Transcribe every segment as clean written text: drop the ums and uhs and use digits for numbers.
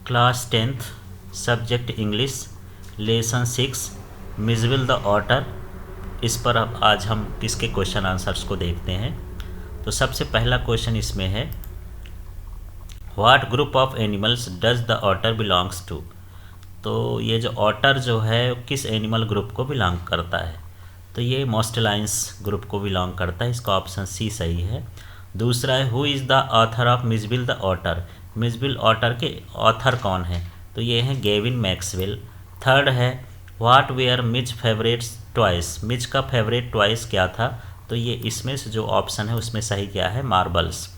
Class 10th subject English lesson 6 Mijbil the otter. इस पर अब आज हम इसके क्वेश्चन आंसर्स को देखते हैं। तो सबसे पहला क्वेश्चन इसमें है, what group of animals does the otter belongs to. तो ये जो ऑटर जो है किस एनिमल ग्रुप को बिलोंग करता है, तो ये मोस्टलाइंस ग्रुप को बिलोंग करता है। इसका ऑप्शन सी सही है। दूसरा है, who is the author of Mijbil the otter. Mijbil otter के ऑथर कौन है, तो ये हैं गेविन मैक्सवेल। थर्ड है, what were Mij favourites toys. Mij का फेवरेट टॉयस क्या था, तो ये इसमें से जो ऑप्शन है उसमें सही क्या है, मार्बल्स।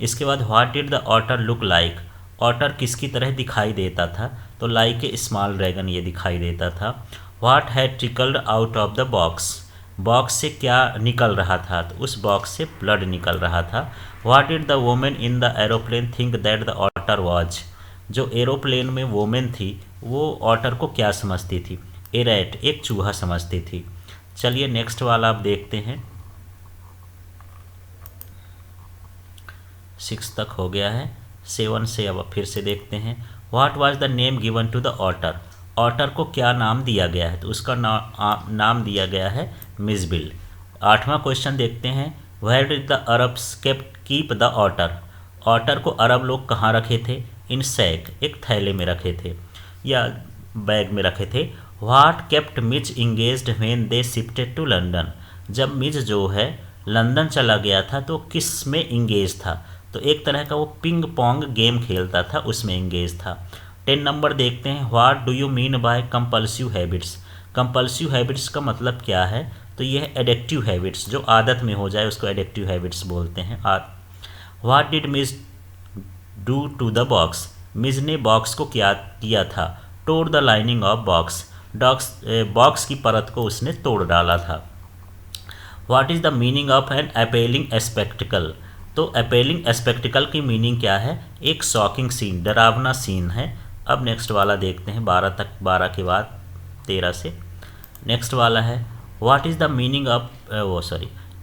इसके बाद, what did the otter look like. Otter किसकी तरह दिखाई देता था, तो लाइक ए स्मॉल ड्रैगन ये दिखाई देता था। What had trickled out of the box. Box से क्या निकल रहा था, तो उस बॉक्स से ब्लड निकल रहा था। What did the women in the aeroplane think that the otter was. जो एरोप्लेन में वोमेन थी वो ऑटर को क्या समझती थी, ए रैट, एक चूहा समझती थी। चलिए नेक्स्ट वाला आप देखते हैं। 6 तक हो गया है, 7 से अब फिर से देखते हैं। What was the name given to the otter. Otter को क्या नाम दिया गया है, तो उसका नाम दिया गया है मिजबिल। 8वां क्वेश्चन देखते हैं, where did the Arabs keep the otter. Otter को अरब लोग कहाँ रखे थे, इन सैक, एक थैले में रखे थे या बैग में रखे थे। What kept Mij engaged when they shifted to London. जब मिज जो है लंदन चला गया था तो किस में इंगेज था, तो एक तरह का वो पिंग पोंग गेम खेलता था, उसमें इंगेज था। 10 नंबर देखते हैं, what do you mean by compulsive habits. Compulsive habits का मतलब क्या है, तो ये है एडिक्टिव हैबिट्स, जो आदत में हो जाए उसको एडिक्टिव हैबिट्स बोलते हैं। What did Mij do to the box. Mij ने बॉक्स को क्या किया था, तोड़ the lining of box. Box की परत को उसने तोड़ डाला था। What is the meaning of an appalling spectacle. तो अपेलिंग स्पेक्टिकल की मीनिंग क्या है, एक शॉकिंग सीन, डरावना सीन है। अब नेक्स्ट वाला देखते हैं, 12 तक, 12 के बाद 13 से नेक्स्ट वाला है, what is the meaning of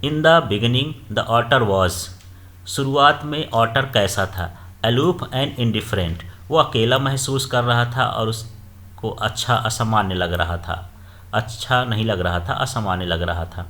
in the beginning the otter was. शुरुआत में ऑटर कैसा था, अलूफ एंड इंडिफरेंट, वो अकेला महसूस कर रहा था और उसको अच्छा असामान्य लग रहा था, अच्छा नहीं लग रहा था, असामान्य लग रहा था।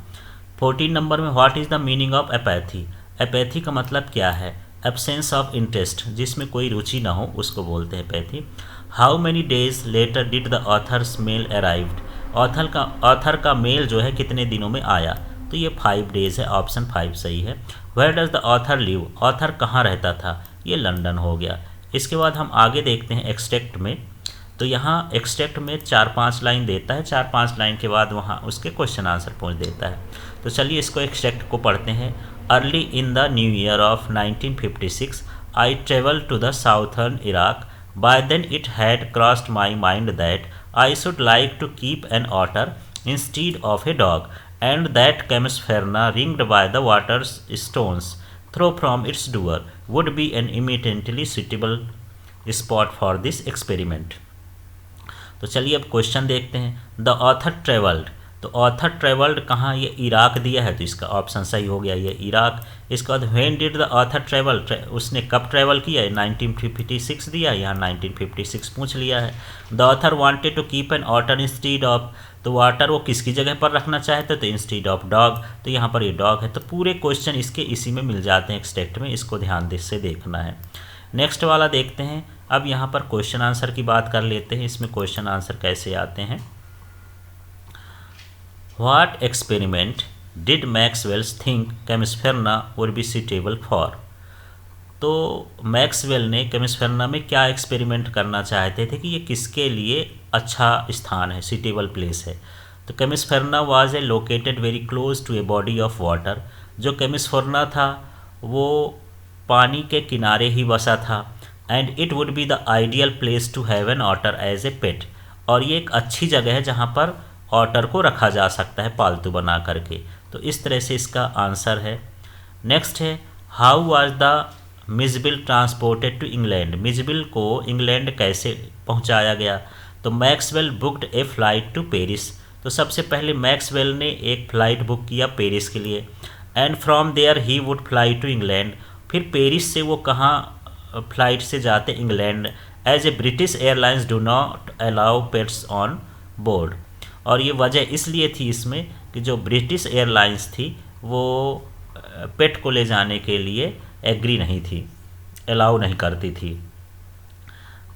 14 नंबर में, what is the meaning of apathy. Apathy का मतलब क्या है, एब्सेंस ऑफ इंटरेस्ट, जिसमें कोई रुचि ना हो उसको बोलते हैं apathy. How many days later did the author's mail arrived. Author का मेल जो है कितने दिनों में आया, तो ये 5 डेज है, ऑप्शन 5 सही है। Where does the author live. Author कहाँ रहता था, ये लंदन हो गया। इसके बाद हम आगे देखते हैं एक्सट्रैक्ट में। तो यहाँ एक्सट्रैक्ट में 4-5 लाइन देता है, 4-5 लाइन के बाद वहाँ उसके क्वेश्चन आंसर पहुँच देता है। तो चलिए इसको एक्सट्रैक्ट को पढ़ते हैं। Early in the new year of 1956 I travel to the southern Iraq. By then it had crossed my mind that I should like to keep an otter instead of a dog, and that Camusfearna ringed by the water stones throw from its door would be an immediately suitable spot for this experiment. तो चलिए अब question देखते हैं। The author travelled, तो author travelled कहाँ, ये Iraq दिया है, तो इसका ऑप्शन सही हो गया, ये इराक। इसके बाद, when did the author travel, उसने कब ट्रेवल किया है, 1956 दिया, यहाँ 1956 पूछ लिया है। The author wanted to keep an otter instead of, तो वाटर वो किसकी जगह पर रखना चाहते, तो इंस्टीड ऑफ डॉग, तो यहाँ पर ये डॉग है। तो पूरे क्वेश्चन इसके इसी में मिल जाते हैं एक्सट्रैक्ट में, इसको ध्यान से देखना है। नेक्स्ट वाला देखते हैं। अब यहाँ पर क्वेश्चन आंसर की बात कर लेते हैं, इसमें क्वेश्चन आंसर कैसे आते हैं। What experiment did Maxwell's think Camusfearna would be suitable for. तो मैक्सवेल ने कैमस्फेरना में क्या एक्सपेरिमेंट करना चाहते थे कि ये किसके लिए अच्छा स्थान है, सुटेबल प्लेस है। तो Camusfearna was a located very close to a body of water. जो कैमस्फेरना था वो पानी के किनारे ही बसा था। And it would be the ideal place to have an otter as a pet, और ये एक अच्छी जगह है जहाँ पर ऑटर को रखा जा सकता है पालतू बना करके। तो इस तरह से इसका आंसर है। नेक्स्ट है, how was the Mijbil transported to England. Mijbil को इंग्लैंड कैसे पहुंचाया गया, तो Maxwell booked a flight to Paris. तो सबसे पहले मैक्सवेल ने एक फ़्लाइट बुक किया पेरिस के लिए, and from there he would fly to England. फिर पेरिस से वो कहाँ फ्लाइट से जाते, England, as a British airlines do not allow pets on board. और ये वजह इसलिए थी इसमें कि जो ब्रिटिश एयरलाइंस थी वो पेट को ले जाने के लिए एग्री नहीं थी, अलाउ नहीं करती थी।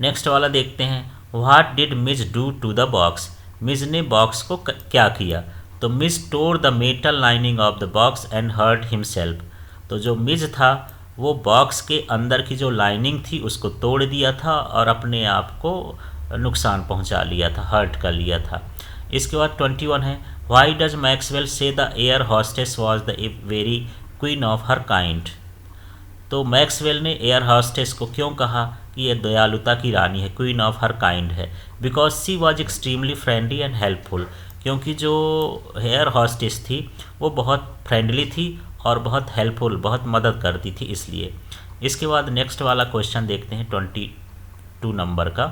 नेक्स्ट वाला देखते हैं, what did Mij do to the box. Mij ने बॉक्स को क्या किया? तो Mij tore the metal lining of the box and hurt himself. तो जो मिज था वो बॉक्स के अंदर की जो लाइनिंग थी उसको तोड़ दिया था और अपने आप को नुकसान पहुंचा लिया था, हर्ट कर लिया था। इसके बाद 21 है, why does Maxwell say the air hostess was the very queen of her kind. तो मैक्सवेल ने एयर हॉस्टेस को क्यों कहा कि ये दयालुता की रानी है, क्वीन ऑफ हर काइंड है? Because she was extremely friendly and helpful. क्योंकि जो एयर हॉस्टेस थी वो बहुत फ्रेंडली थी और बहुत हेल्पफुल, बहुत मदद करती थी इसलिए। इसके बाद नेक्स्ट वाला क्वेश्चन देखते हैं 22 नंबर का।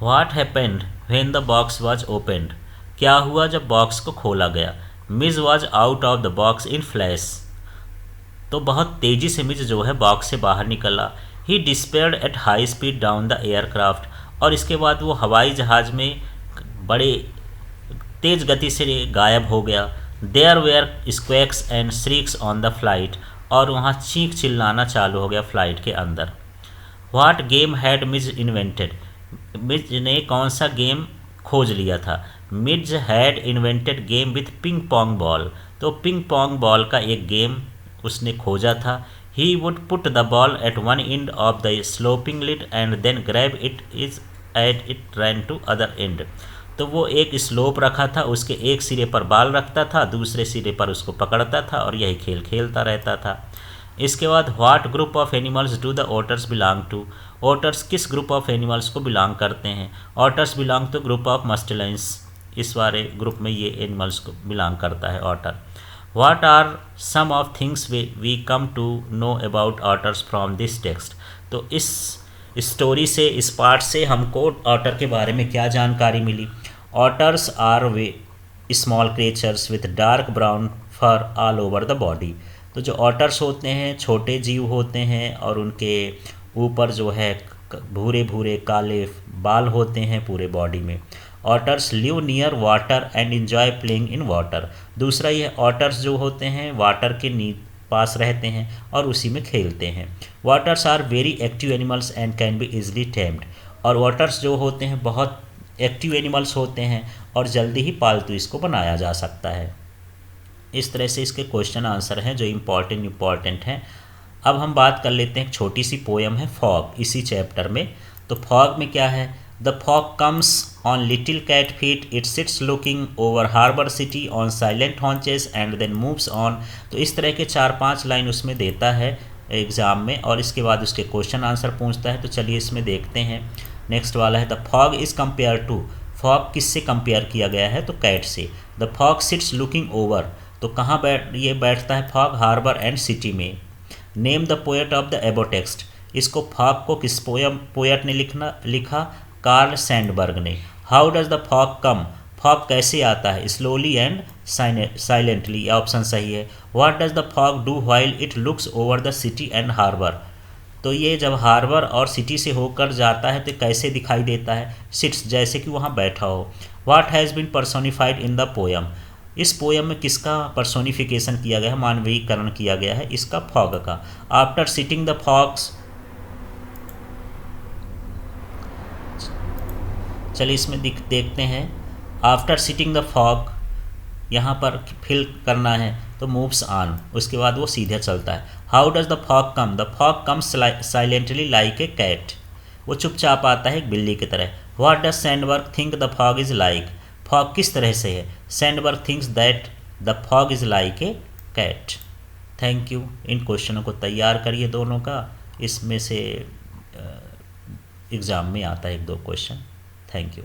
What happened when the box was opened. क्या हुआ जब बॉक्स को खोला गया? Mij was out of the box in flash. तो बहुत तेज़ी से मिज जो है बॉक्स से बाहर निकला। He disappeared at high speed down the aircraft. और इसके बाद वो हवाई जहाज़ में बड़े तेज़ गति से गायब हो गया। There were squawks and shrieks on the flight. और वहाँ चीख चिल्लाना चालू हो गया फ्लाइट के अंदर। What game had Mij invented. Mij ने कौन सा गेम खोज लिया था? Mij had invented game with ping pong ball. तो पिंग पोंग बॉल का एक गेम उसने खोजा था। He would put the ball at one end of the sloping lid and then grab it is at it ran to other end. तो वो एक slope रखा था, उसके एक सिरे पर बॉल रखता था, दूसरे सिरे पर उसको पकड़ता था और यही खेल खेलता रहता था। इसके बाद what group of animals do the otters belong to. Otters किस ग्रुप ऑफ एनिमल्स को बिलोंग करते हैं? Otters belong to group of mustelines. इस वाले ग्रुप में ये एनिमल्स को बिलोंग करता है otter. What are some of things we come to know about otters from this text. तो इस स्टोरी से, इस पार्ट से हमको ऑटर के बारे में क्या जानकारी मिली? Otters are very small creatures with dark brown fur all over the body. तो जो ऑटर्स होते हैं छोटे जीव होते हैं और उनके ऊपर जो है भूरे भूरे काले बाल होते हैं पूरे बॉडी में। Otters live near water and enjoy playing in water. दूसरा ये ऑटर्स जो होते हैं वाटर के पास रहते हैं और उसी में खेलते हैं। Waters are very active animals and can be easily tamed. और वाटर्स जो होते हैं बहुत एक्टिव एनिमल्स होते हैं और जल्दी ही पालतू इसको बनाया जा सकता है। इस तरह से इसके क्वेश्चन आंसर हैं जो इम्पॉर्टेंट हैं। अब हम बात कर लेते हैं, एक छोटी सी पोएम है फॉग इसी चैप्टर में। तो फॉग में क्या है? The fog comes on little cat feet, it sits looking over harbour city on silent haunches and then moves on. तो इस तरह के 4-5 लाइन उसमें देता है एग्ज़ाम में और इसके बाद उसके क्वेश्चन आंसर पूछता है। तो चलिए इसमें देखते हैं। नेक्स्ट वाला है, the fog is compare to. Fog किससे कंपेयर किया गया है? तो कैट से। The fog sits looking over. तो कहाँ बैठता है फॉग? हार्बर एंड सिटी में। Name the poet of the above text. इसको फॉग को किस पोएट ने लिखा? कार्ल सैंडबर्ग ने। How does the fog come. Fog कैसे आता है? Slowly and silently. ऑप्शन सही है। What does the fog do while it looks over the city and harbour. तो ये जब हार्बर और सिटी से होकर जाता है तो कैसे दिखाई देता है? सिट्स, जैसे कि वहाँ बैठा हो। What has been personified in the poem. इस पोएम में किसका पर्सोनिफिकेशन किया गया है? मानवीकरण किया गया है इसका, फॉग का। After sitting the fogs. चलिए इसमें देखते हैं। आफ्टर सिटिंग द फॉग, यहाँ पर फिल करना है तो मूव्स ऑन, उसके बाद वो सीधे चलता है। How does the fog come. The fog comes silently like a cat. वो चुपचाप आता है एक बिल्ली की तरह। What does Sandburg think the fog is like. फॉग किस तरह से है? Sandburg thinks that the fog is like a cat. Thank you. इन क्वेश्चनों को तैयार करिए दोनों का, इसमें से एग्ज़ाम में आता है 1-2 क्वेश्चन। Thank you.